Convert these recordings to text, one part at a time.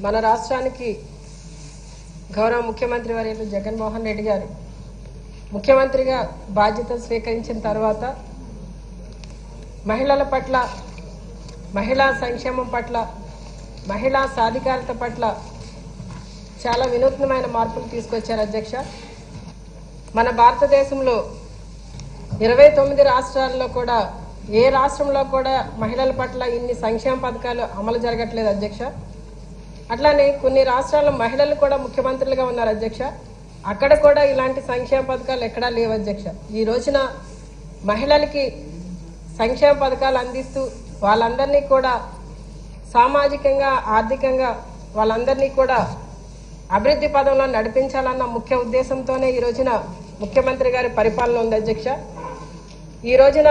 మన రాష్ట్రానికి గౌరవ ముఖ్యమంత్రి వర్యులు జగన్మోహన్ రెడ్డి గారు ముఖ్యమంత్రిగా బాధ్యత స్వీకరించిన తర్వాత మహిళల పట్ల, మహిళా సంక్షేమం పట్ల, మహిళా సాధికారత పట్ల చాలా వినూత్నమైన మార్పులు తీసుకొచ్చారు అధ్యక్ష. మన భారతదేశంలో 29 రాష్ట్రాల్లో కూడా ఏ రాష్ట్రంలో కూడా మహిళల పట్ల ఇన్ని సంక్షేమ పథకాలు అమలు జరగట్లేదు అధ్యక్ష. అట్లానే కొన్ని రాష్ట్రాల్లో మహిళలు కూడా ముఖ్యమంత్రులుగా ఉన్నారు అధ్యక్ష. అక్కడ కూడా ఇలాంటి సంక్షేమ పథకాలు ఎక్కడా లేవు అధ్యక్ష. ఈ రోజున మహిళలకి సంక్షేమ పథకాలు అందిస్తూ వాళ్ళందరినీ కూడా సామాజికంగా, ఆర్థికంగా వాళ్ళందరినీ కూడా అభివృద్ధి పదంలో నడిపించాలన్న ముఖ్య ఉద్దేశంతోనే ఈ రోజున ముఖ్యమంత్రి గారి పరిపాలన ఉంది అధ్యక్ష. ఈ రోజున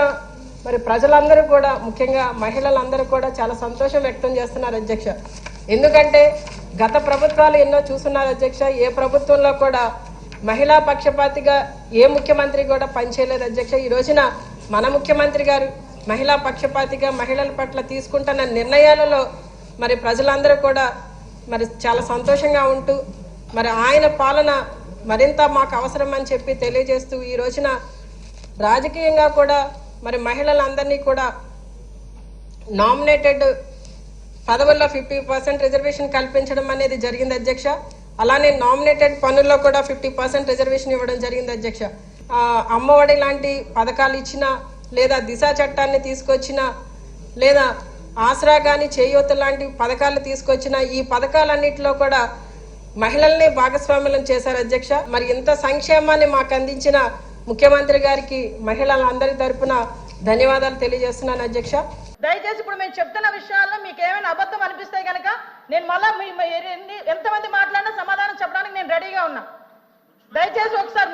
మరి ప్రజలందరూ కూడా, ముఖ్యంగా మహిళలందరూ కూడా చాలా సంతోషం వ్యక్తం చేస్తున్నారు అధ్యక్ష. ఎందుకంటే గత ప్రభుత్వాలు ఎన్నో చూస్తున్నారు అధ్యక్ష. ఏ ప్రభుత్వంలో కూడా మహిళా పక్షపాతిగా ఏ ముఖ్యమంత్రి కూడా పనిచేయలేదు అధ్యక్ష. ఈ రోజున మన ముఖ్యమంత్రి గారు మహిళా పక్షపాతిగా మహిళల పట్ల తీసుకుంటున్న నిర్ణయాలలో మరి ప్రజలందరూ కూడా మరి చాలా సంతోషంగా ఉంటూ మరి ఆయన పాలన మరింత మాకు అవసరం అని చెప్పి తెలియజేస్తూ ఈ రోజున రాజకీయంగా కూడా మరి మహిళలందరినీ కూడా నామినేటెడ్ పదవుల్లో 50% రిజర్వేషన్ కల్పించడం అనేది జరిగింది అధ్యక్ష. అలానే నామినేటెడ్ పనుల్లో కూడా 50% రిజర్వేషన్ ఇవ్వడం జరిగింది అధ్యక్ష. అమ్మఒడి లాంటి పథకాలు ఇచ్చినా, లేదా దిశ చట్టాన్ని తీసుకొచ్చినా, లేదా ఆసరా కానీ చేయూత లాంటి పథకాలు తీసుకొచ్చినా ఈ పథకాలన్నింటిలో కూడా మహిళల్ని భాగస్వామ్యం చేశారు అధ్యక్ష. మరి ఇంత సంక్షేమాన్ని మాకు అందించిన ముఖ్యమంత్రి గారికి మహిళలందరి తరపున ధన్యవాదాలు తెలియజేస్తున్నాను అధ్యక్ష. దయచేసి ఇప్పుడు మేము చెప్తున్న విషయాల్లో మీకు ఏమైనా అబద్ధం అనిపిస్తే కనుక నేను మళ్ళా ఎంతమంది మాట్లాడినా సమాధానం చెప్పడానికి నేను రెడీగా ఉన్నా. దయచేసి ఒకసారి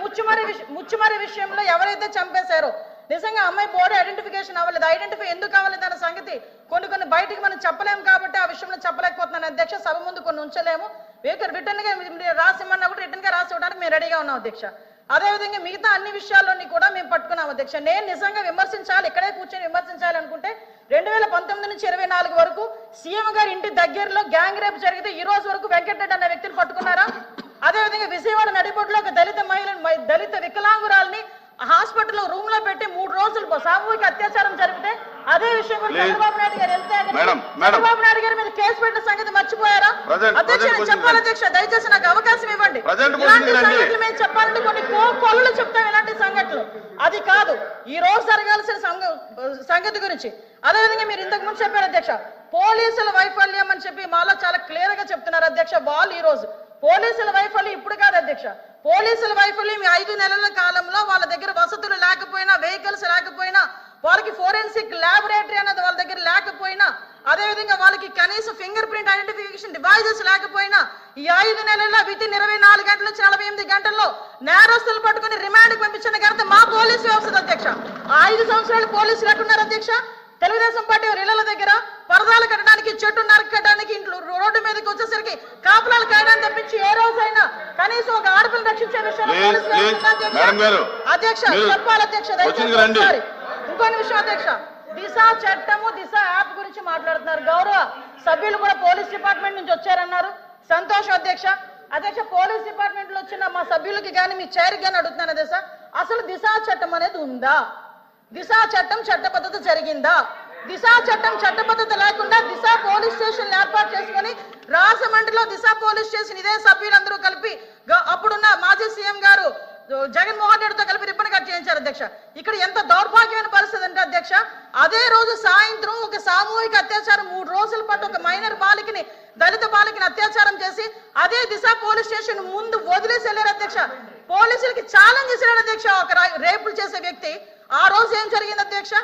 ముచ్చుమరి విషయంలో ఎవరైతే చంపేశారో, నిజంగా అమ్మాయి బాడీ ఐడెంటిఫికేషన్ అవ్వలేదు. ఐడెంటిఫై ఎందుకు అవ్వలేదు అన్న సంగతి కొన్ని బయటికి మనం చెప్పలేము కాబట్టి ఆ విషయంలో చెప్పలేకపోతున్నాను అధ్యక్ష. సభ ముందు కొన్ని ఉంచలేము. రిటర్న్ గా రాసిమ్మన్నా కూడా రిటర్న్ గా రాసి ఇవ్వడానికి మేము రెడీగా ఉన్నాం అధ్యక్ష. అదేవిధంగా మిగతా అన్ని విషయాల్లోని కూడా మేము పట్టుకున్నాం అధ్యక్ష. నేను నిజంగా విమర్శించాలి, ఇక్కడే కూర్చొని విమర్శించాలి అనుకుంటే 2019 నుంచి 24 వరకు సీఎం గారి ఇంటి దగ్గరలో గ్యాంగ్ రేప్ జరిగితే ఈ రోజు వరకు వెంకటరెడ్డి అన్న వ్యక్తిని పట్టుకున్నారా? అదేవిధంగా విజయవాడ నడిబొడ్డులో ఒక దళిత వికలాంగురాల్ని హాస్పిటల్లో రూమ్ లో పెట్టి 3 రోజులు సామూహిక అత్యాచారం జరిగితే అదే విషయం కూడా చంద్రబాబు నాయుడు గారు వెళ్తే చంద్రబాబు నాయుడు గారి మీద కేసు పెట్టిన సంగతి మర్చిపోయారా? అధ్యక్ష నేను చెప్పాలి అధ్యక్ష, దయచేసి నాకు అవకాశం ఇవ్వండి. ఇలాంటి సంగతులు మేము చెప్పాలంటే కొన్ని కోళ్ళు చెప్తాం ఇలాంటి సంఘటనలు. అది కాదు ఈ రోజు జరగాల్సిన సంగతి గురించి. అదేవిధంగా మీరు ఇంతకు ముందు చెప్పారు అధ్యక్ష, పోలీసుల వైఫల్యం అని చెప్పి మాలో చాలా క్లియర్ గా చెప్తున్నారు అధ్యక్ష. వాళ్ళు ఈ రోజు పోలీసుల వైఫల్యం ఇప్పుడు కాదు అధ్యక్ష. పోలీసుల వైఫల్యం 5 నెలల కాలంలో వాళ్ళ దగ్గర వసతులు లేకపోయినా, వెహికల్స్ లేకపోయినా, వాళ్ళకి ఫోరెన్సిక్ ల్యాబొరేటరీ అనేది వాళ్ళ దగ్గర లేకపోయినా, అదేవిధంగా వాళ్ళకి కనీసం ఫింగర్ ప్రింట్ ఐడెంటిఫికేషన్ డివైజెస్ లేకపోయినా ఈ 5 నెలల్లో వితిన్ 24 గంటల నుంచి 48 గంటల్లో నేరస్తులు పట్టుకుని రిమాండ్కి పంపించిన ఘనత మా పోలీసు వ్యవస్థ అధ్యక్ష. 5 సంవత్సరాలు పోలీసులు ఎట్టున్నారు అధ్యక్ష? తెలుగుదేశం పార్టీ ఇళ్ల దగ్గర పరదాలు కట్టడానికి, చెట్టు నరకడానికి, ఇంట్లో రోడ్డు మీదకి వచ్చేసరికి కాపులాలు కాయడానికి తప్పించి ఏ రోజైనా కనీసం ఒక ఆడపిల్లని రక్షించే విషయంలో అధ్యక్ష చెప్పాలి అధ్యక్ష. ఇంకొన్ని విషయం అధ్యక్ష, దిశ చట్టము, దిశ యాప్ గురించి మాట్లాడుతున్నారు. గౌరవ సభ్యులు కూడా పోలీస్ డిపార్ట్మెంట్ నుంచి వచ్చారన్నారు, సంతోషం అధ్యక్ష. అధ్యక్ష పోలీస్ డిపార్ట్మెంట్ లో వచ్చిన మా సభ్యులకి కానీ మీ చైర్కి కానీ అడుగుతున్నాను అధ్యక్ష, అసలు దిశ చట్టం అనేది ఉందా? దిశ చట్టం చట్టబద్ధత జరిగిందా? దిశ చట్టం చట్టబద్ధత లేకుండా దిశ పోలీస్ స్టేషన్ ఏర్పాటు చేసుకుని రాజమండ్రిలో దిశ పోలీస్ స్టేషన్ ఇదే సభ్యులందరూ కలిపి అప్పుడున్న మాజీ సీఎం గారు జగన్మోహన్ రెడ్డితో కలిపి రిబ్బన్ కట్ చేయించారు అధ్యక్ష. ఇక్కడ ఎంత దౌర్భాగ్యమైన పరిస్థితి అంటే అధ్యక్ష, అదే రోజు సాయంత్రం ఒక సామూహిక అత్యాచారం 3 రోజుల పాటు ఒక మైనర్ బాలికని, దళిత బాలికని అత్యాచారం చేసి అదే దిశ పోలీస్ స్టేషన్ ముందు వదిలేసి వెళ్ళారు అధ్యక్ష. పోలీసులకి ఛాలెంజ్ చేశారు అధ్యక్ష ఒక రేపులు చేసే వ్యక్తి. ఆ రోజు ఏం జరిగింది అధ్యక్ష?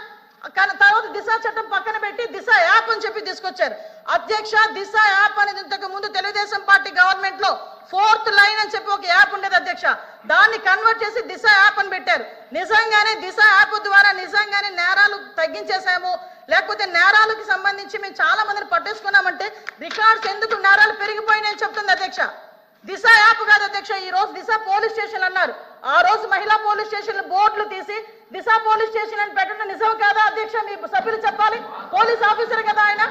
కానీ తర్వాత దిశ చట్టం పక్కన పెట్టి దిశ యాప్ అని చెప్పి తీసుకొచ్చారు అధ్యక్ష. దిశ యాప్ అనేది ఇంతకు ముందు తెలుగుదేశం పార్టీ గవర్నమెంట్ లో 4th లైన్ అని చెప్పి ఒక యాప్ ఉండేది అధ్యక్ష. దాన్ని కన్వర్ట్ చేసి దిశ యాప్ అని పెట్టారు. నిజంగానే దిశ యాప్ ద్వారా నిజంగానే నేరాలు తగ్గించేసాము, లేకపోతే నేరాలకు సంబంధించి మేము చాలా మందిని పట్టేసుకున్నామంటే రికార్డ్స్ ఎందుకు నేరాలు పెరిగిపోయినాయని చెప్తుంది అధ్యక్ష. దిశ యాప్ కాదు అధ్యక్ష, ఈ రోజు దిశ పోలీస్ స్టేషన్ అన్నారు. ఆ రోజు మహిళా పోలీస్ స్టేషన్ బోర్డులు తీసి దిశ పోలీస్ స్టేషన్ అని పెట్టడం నిజం కాదా అధ్యక్ష? మీ సభ్యులు చెప్పాలి. పోలీస్ ఆఫీసర్ కదా ఆయన.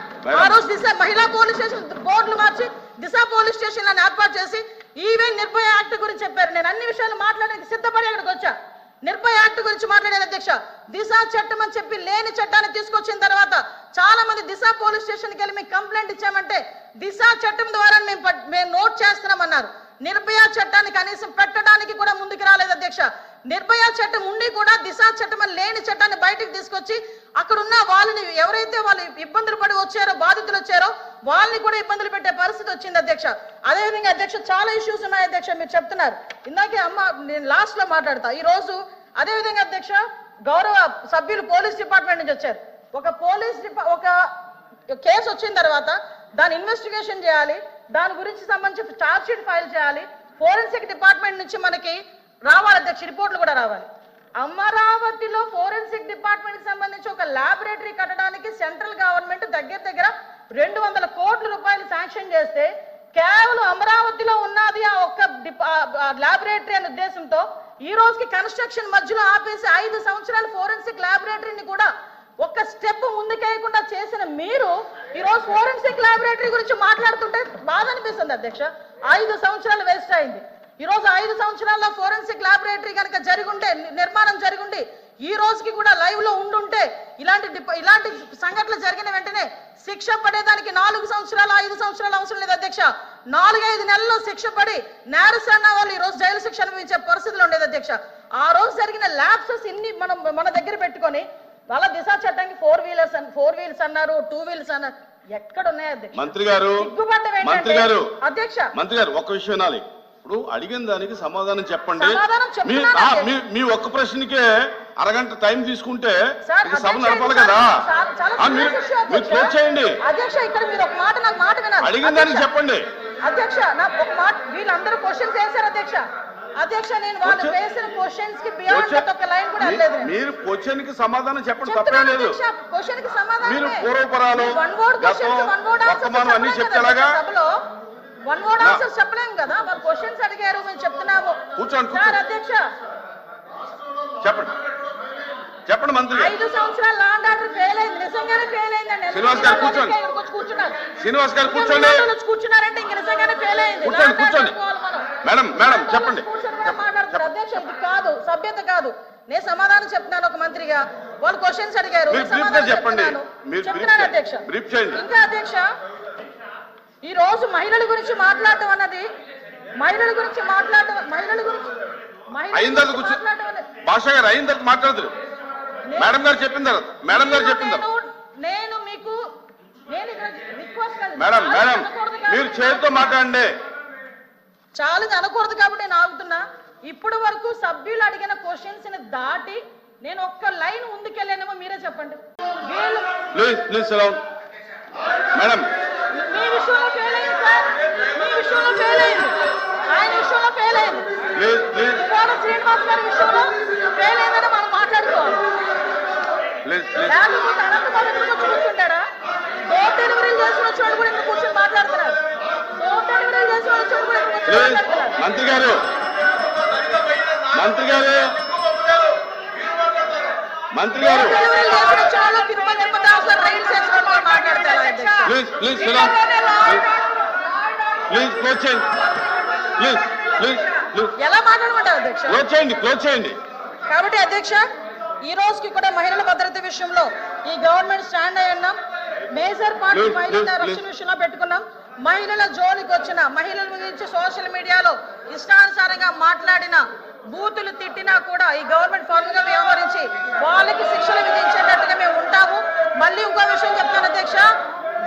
ఆ రోజు దిశ మహిళా పోలీస్ స్టేషన్ బోర్డులు మార్చి దిశ పోలీస్ స్టేషన్ అని ఏర్పాటు చేసి ఈవెన్ నిర్భయ యాక్ట్ గురించి చెప్పారు. నేను అన్ని విషయాలు మాట్లాడడానికి సిద్ధపడి అక్కడికి వచ్చా. నిర్భయ యాక్ట్ గురించి మాట్లాడారు అధ్యక్ష. దిశ చట్టం అని చెప్పి లేని చట్టాన్ని తీసుకొచ్చిన తర్వాత చాలా మంది దిశ పోలీస్ స్టేషన్కి వెళ్ళి మీకు కంప్లైంట్ ఇచ్చామంటే దిశ చట్టం ద్వారా మేము నోట్ చేస్తున్నామన్నారు. నిర్భయ చట్టాన్ని కనీసం పెట్టడానికి కూడా ముందుకు రాలేదు అధ్యక్ష. నిర్భయ చట్టం ఉండి కూడా దిశ చట్టం అని లేని చట్టాన్ని బయటకు తీసుకొచ్చి అక్కడున్న వాళ్ళని ఎవరైతే వాళ్ళు ఇబ్బందులు పడి వచ్చారో, బాధితులు వచ్చారో వాళ్ళని కూడా ఇబ్బందులు పెట్టే పరిస్థితి వచ్చింది అధ్యక్ష. అదేవిధంగా అధ్యక్ష చాలా ఇష్యూస్ ఉన్నాయి అధ్యక్ష. మీరు చెప్తున్నారు ఇందాకే అమ్మ, నేను లాస్ట్ లో మాట్లాడతా. ఈ రోజు అదేవిధంగా అధ్యక్ష గౌరవ సభ్యులు పోలీస్ డిపార్ట్మెంట్ నుంచి వచ్చారు. ఒక కేసు వచ్చిన తర్వాత దాని ఇన్వెస్టిగేషన్ చేయాలి, దాని గురించి సంబంధించి ఛార్జ్ షీట్ ఫైల్ చేయాలి, ఫోరెన్సిక్ డిపార్ట్మెంట్ నుంచి మనకి రావాలి అధ్యక్ష, రిపోర్ట్లు కూడా రావాలి. అమరావతిలో ఫోరెన్సిక్ డిపార్ట్మెంట్ కి సంబంధించి ఒక ల్యాబొరేటరీ కట్టడానికి సెంట్రల్ గవర్నమెంట్ దగ్గర 200 కోట్ల రూపాయలు శాంక్షన్ చేస్తే కేవలం అమరావతిలో ఉన్నది ఆ ఒక్క ల్యాబొరేటరీ అనే ఉద్దేశంతో ఈ రోజుకి కన్స్ట్రక్షన్ మధ్యలో ఆపేసి 5 సంవత్సరాలు ఫోరెన్సిక్ ల్యాబొరేటరీని కూడా ఒక్క స్టెప్ ముందుకేయకుండా చేసిన మీరు ఈ రోజు ఫోరెన్సిక్ ల్యాబొరేటరీ గురించి మాట్లాడుతుంటే బాధ అనిపిస్తుంది అధ్యక్ష. 5 సంవత్సరాలు వేస్ట్ అయింది. ఈ రోజు 5 సంవత్సరాల్లో ఫోరెన్సిక్ ల్యాబొరేటరీ కనుక జరుగుంటే, నిర్మాణం జరుగుండి ఈ రోజుకి కూడా లైవ్ లో ఉండుంటే ఇలాంటి సంఘటనలు జరిగిన వెంటనే శిక్ష పడేదానికి 4 సంవత్సరాలు 5 సంవత్సరాలు అవసరం లేదు అధ్యక్ష. 4-5 నెలల్లో శిక్ష పడి నేరస్తున్న వాళ్ళు ఈ రోజు జైలు శిక్ష అనుభవించే పరిస్థితులు ఉండేది అధ్యక్ష. ఆ రోజు జరిగిన ల్యాప్సెస్ ఇన్ని మన దగ్గర పెట్టుకొని వాళ్ళ దిశ చట్టానికి 4 వీలర్స్ అన్నారు, 2 వీలర్స్ అన్నారు. ఎక్కడ ఉన్నాయి అధ్యక్ష? మంత్రి గారు అధ్యక్ష ఒక్క విషయం వినాలి. ఇప్పుడు అడిగిన దానికి సమాధానం చెప్పండి. మీ ఒక్క ప్రశ్నకే అరగంట టైం తీసుకుంటే సభ నడపాలి కదా. మీరు క్లోజ్ చేయండి. అధ్యక్ష ఇక్కడ మీరు ఒక మాట నాకు మాట వినాలి. అడిగిన దానికి చెప్పండి అధ్యక్ష. నాకు ఒక మాట, వీళ్ళందరూ క్వశ్చన్స్ వేశారు అధ్యక్ష. అధ్యక్ష నేను వాళ్ళు వేసిన క్వశ్చన్స్ కి బియాండ్ ఒక లైన్ కూడా లేదు. మీరు క్వశ్చన్ కి సమాధానం చెప్పండి, తప్పే లేదు. క్వశ్చన్ కి సమాధానం మీరు పూర్వపరాలు వర్తమానం అన్ని చెప్తేలాగా సభలో 1 వర్డ్ ఆన్సర్ చెప్పలేం కదా. వాళ్ళు క్వశ్చన్స్ అడిగారు, మేము చెప్తున్నాము. కూర్చోండి సార్ అధ్యక్ష చెప్పండి మంత్రి. 5 సంవత్సరాలు లా అండ్ ఆర్డర్ ఫెయిల్ అయింది, నిజంగానే ఫెయిల్ అయిందండి. శ్రీనివాస్ గారు కూర్చోండి. శ్రీనివాస్ గారు కూర్చోండి. కూర్చున్నారంటే ఇంక నిజంగానే ఫెయిల్ అయింది. కూర్చోండి. మేడం చెప్పండి. మాట్లాడతారు అధ్యక్ష, ఇది కాదు, సభ్యత కాదు. నేను సమాధానం చెప్తున్నాను ఒక మంత్రిగా. వాళ్ళు క్వశ్చన్స్ అడిగారు, చెప్తున్నాను అధ్యక్ష. ఇంకా అధ్యక్ష ఈ రోజు మహిళల గురించి మాట్లాడటం అన్నది భాష గారు అయిన తర్వాత మాట్లాడదు. మేడం గారు చెప్పిన తర్వాత నేను మీకు మేడం మీరు చేతితో మాట్లాడండి. చాలా అనకూడదు కాబట్టి నేను ఆగుతున్నా. ఇప్పటి వరకు సభ్యులు అడిగిన క్వశ్చన్స్ ని దాటి నేను ఒక్క లైన్ ముందుకెళ్ళానేమో మీరే చెప్పండి. మేడం మీ విషయంలో ఫెయిల్ అయింది సార్, మీ విషయంలో ఫెయిల్ అయింది, ఆయన విషయంలో ఫెయిల్ అయింది, శ్రీనివాస్ గారి విషయంలో ఫెయిల్ అయిందని మనం మాట్లాడుకోవాలి. లేకపోతే అనంతబాబు ఎందుకు కూర్చుంటాడా? డోర్ డెలివరీలు చేసిన వచ్చాడు కూడా ఎందుకు కూర్చొని మాట్లాడుతున్నారు? డోర్ డెలివరీలు చేసిన వచ్చాడు కూడా మంత్రి గారు ఎలా మాట్లాడమంటారు అధ్యక్ష? క్లోజ్ చేయండి. కాబట్టి అధ్యక్ష ఈ రోజుకి కూడా మహిళల భద్రత విషయంలో ఈ గవర్నమెంట్ స్టాండ్ అయి ఉన్నాం. మేజర్ పార్టీ మహిళల రక్షణ విషయంలో పెట్టుకున్నాం. మహిళల జోలికి వచ్చిన, మహిళల గురించి సోషల్ మీడియాలో ఇష్టానుసారంగా మాట్లాడిన, బూతులు తిట్టినా కూడా ఈ గవర్నమెంట్ ఫార్మ్ గా వ్యవహరించి వాళ్ళకి శిక్షలు విధించేటట్టుగా మేము ఉంటాము. మళ్ళీ ఇంకో విషయం చెప్తాను అధ్యక్ష,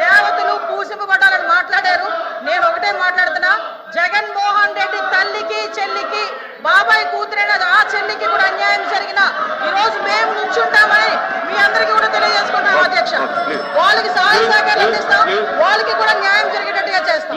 దేవతలు పూజింపబడాలని మాట్లాడారు. నేను ఒకటే మాట్లాడుతున్నా, జగన్మోహన్ రెడ్డి తల్లికి చెల్లికి బాబాయ్ కూతురైన ఆ చెల్లికి కూడా అన్యాయం జరిగిన ఈ రోజు మేము నుంచుంటామని మీ అందరికీ కూడా తెలియజేసుకుంటాం అధ్యక్ష. వాళ్ళకి సహాయ సహకారాలు అందిస్తాం, వాళ్ళకి కూడా న్యాయం జరిగేటట్టుగా చేస్తాం.